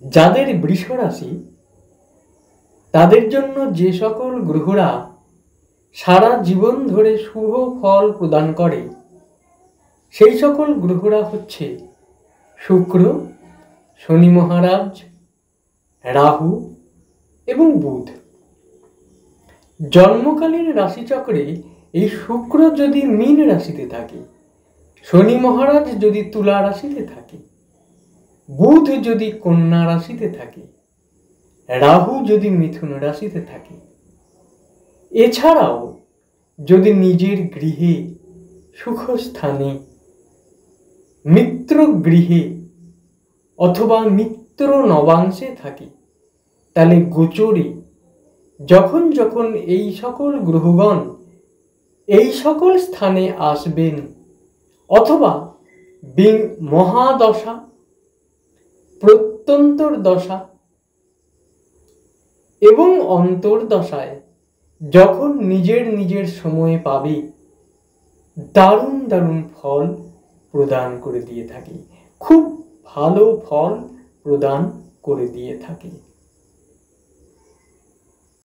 যাদের বৃষ রাশি তাদের জন্য যে সকল গ্রহরা সারা জীবন ধরে শুভ ফল প্রদান করে সেই সকল গ্রহরা হচ্ছে শুক্র, শনি মহারাজ, রাহু এবং বুধ। জন্মকালীন রাশিচক্রে এই শুক্র যদি মীন রাশিতে থাকে, শনি মহারাজ যদি তুলা রাশিতে থাকে, বুধ যদি কন্যা রাশিতে থাকে, রাহু যদি মিথুন রাশিতে থাকে, এছাড়াও যদি নিজের গৃহে, সুখস্থানে, মিত্র গৃহে অথবা মিত্র নবাংশে থাকে, তাহলে গোচরে যখন যখন এই সকল গ্রহগণ এই সকল স্থানে আসবেন অথবা মহাদশা, প্রত্যন্তর দশা এবং অন্তর্দশায় যখন নিজের নিজের সময়ে পাবে, দারুণ দারুণ ফল প্রদান করে দিয়ে থাকে, খুব ভালো ফল প্রদান করে দিয়ে থাকে।